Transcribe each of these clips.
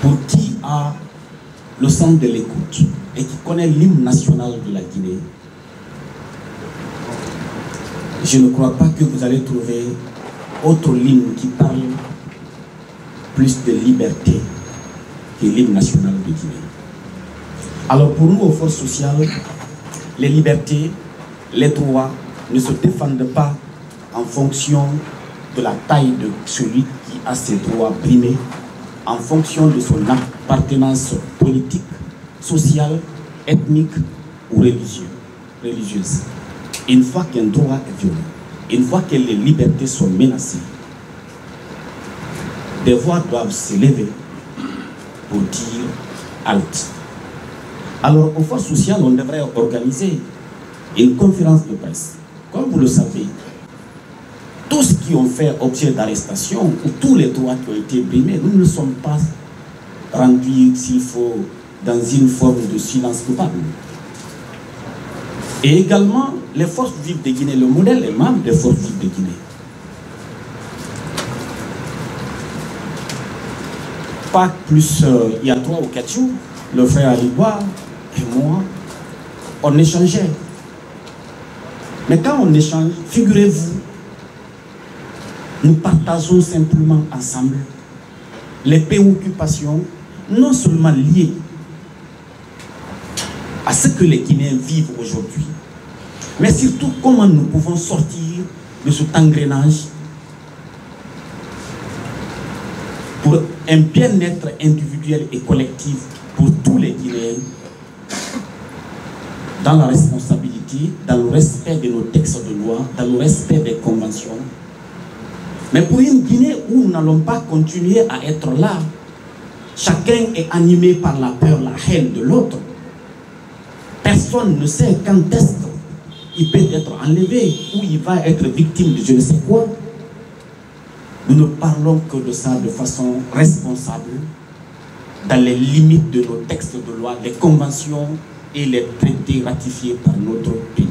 pour qui a le sens de l'écoute et qui connaît l'hymne national de la Guinée, je ne crois pas que vous allez trouver autre hymne qui parle plus de liberté que l'hymne national de Guinée. Alors pour nous, aux forces sociales, les libertés, les droits ne se défendent pas en fonction de la taille de celui qui a ses droits brimés, en fonction de son appartenance politique, sociale, ethnique ou religieuse. Une fois qu'un droit est violé, une fois que les libertés sont menacées, des voix doivent s'élever pour dire halte. Alors, aux forces sociales, on devrait organiser une conférence de presse. Comme vous le savez, tous ceux qui ont fait objet d'arrestation, ou tous les droits qui ont été brimés, nous ne sommes pas rendus, s'il faut, dans une forme de silence coupable. Et également, les forces vives de Guinée, le modèle est membre des forces vives de Guinée. Pas plus, il y a 3 ou 4 jours, le frère Aliba et moi, on échangeait. Mais quand on échange, figurez-vous, nous partageons simplement ensemble les préoccupations non seulement liées à ce que les Guinéens vivent aujourd'hui, mais surtout comment nous pouvons sortir de cet engrenage pour un bien-être individuel et collectif pour tous les Guinéens, dans la responsabilité, dans le respect de nos textes de loi, dans le respect des conventions. Mais pour une Guinée où nous n'allons pas continuer à être là, chacun est animé par la peur, la haine de l'autre. Personne ne sait quand est-ce qu'il peut être enlevé ou il va être victime de je ne sais quoi. Nous ne parlons que de ça de façon responsable, dans les limites de nos textes de loi, les conventions et les traités ratifiés par notre pays.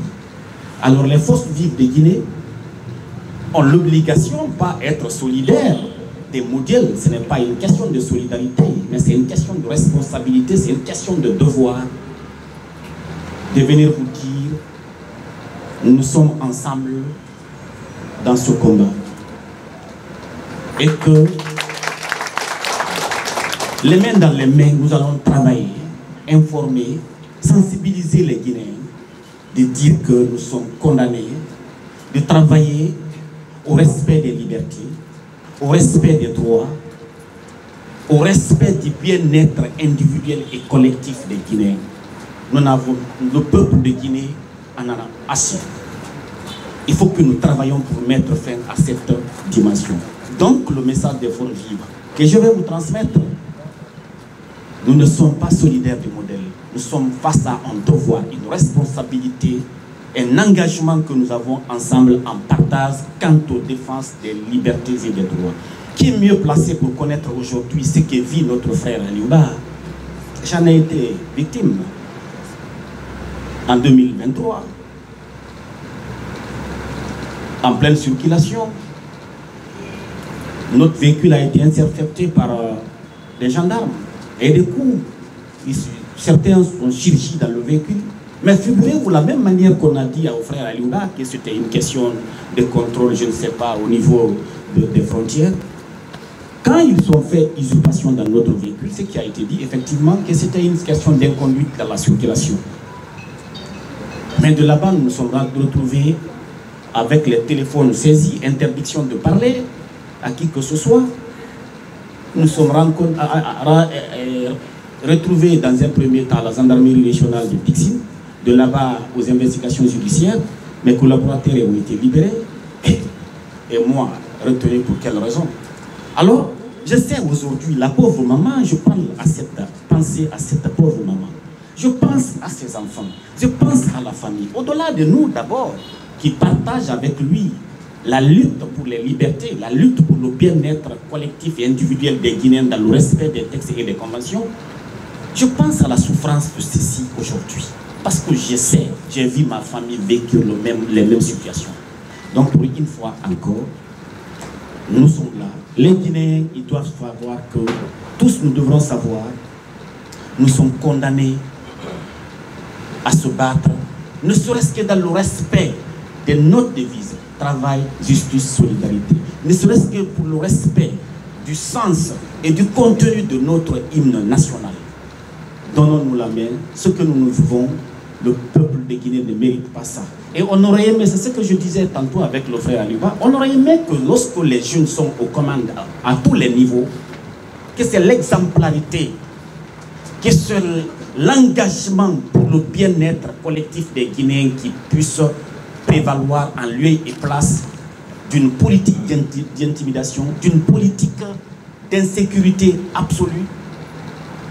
Alors les forces vives de Guinée ont l'obligation pas être solidaires des modèles. Ce n'est pas une question de solidarité, mais c'est une question de responsabilité, c'est une question de devoir de venir vous dire nous sommes ensemble dans ce combat et que les mains dans les mains nous allons travailler, informer, sensibiliser les Guinéens, de dire que nous sommes condamnés, de travailler au respect des libertés, au respect des droits, au respect du bien-être individuel et collectif des Guinéens. Nous n'avons, le peuple de Guinée en a assez. Il faut que nous travaillions pour mettre fin à cette dimension. Donc le message des forces vives que je vais vous transmettre, nous ne sommes pas solidaires du modèle. Nous sommes face à un devoir, une responsabilité, un engagement que nous avons ensemble en partage quant aux défenses des libertés et des droits. Qui est mieux placé pour connaître aujourd'hui ce que vit notre frère Aliba? J'en ai été victime en 2023, en pleine circulation. Notre véhicule a été intercepté par des gendarmes et des coups. Certains sont chirurgies dans le véhicule. Mais figurez-vous, la même manière qu'on a dit au frère Aliba que c'était une question de contrôle, je ne sais pas, au niveau des frontières. Quand ils ont fait usurpation dans notre véhicule, ce qui a été dit, effectivement, que c'était une question d'inconduite dans la circulation. Mais de là-bas, nous nous sommes retrouvés avec les téléphones saisis, interdiction de parler à qui que ce soit. Nous sommes retrouvés dans un premier temps à la gendarmerie régionale de Dixine, de là-bas aux investigations judiciaires. Mes collaborateurs ont été libérés et moi, retenu pour quelle raison? Alors, je sais aujourd'hui, la pauvre maman, je parle à cette pensée à cette pauvre maman. Je pense à ses enfants, je pense à la famille. Au-delà de nous d'abord, qui partagent avec lui la lutte pour les libertés, la lutte pour le bien-être collectif et individuel des Guinéens dans le respect des textes et des conventions, je pense à la souffrance de ceci aujourd'hui. Parce que je sais, j'ai vu ma famille vécu les mêmes situations. Donc pour une fois encore, nous sommes là. Les Guinéens, ils doivent savoir que tous nous devrons savoir, nous sommes condamnés à se battre, ne serait-ce que dans le respect de notre devise, travail, justice, solidarité, ne serait-ce que pour le respect du sens et du contenu de notre hymne national. Donnons-nous la main, ce que nous vivons, le peuple de Guinée ne mérite pas ça. Et on aurait aimé, c'est ce que je disais tantôt avec le frère Aliba, on aurait aimé que lorsque les jeunes sont aux commandes à tous les niveaux, que c'est l'exemplarité, que c'est l'engagement pour le bien-être collectif des Guinéens qui puisse prévaloir en lieu et place d'une politique d'intimidation, d'une politique d'insécurité absolue.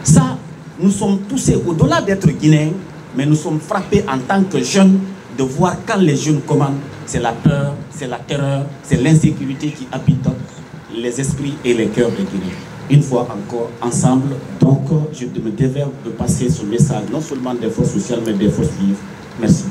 Ça, nous sommes touchés au-delà d'être Guinéens, mais nous sommes frappés en tant que jeunes de voir quand les jeunes commandent, c'est la peur, c'est la terreur, c'est l'insécurité qui habite les esprits et les cœurs des Guinéens. Une fois encore, ensemble, donc je me déverse de passer ce message, non seulement des forces sociales, mais des forces vives. Merci.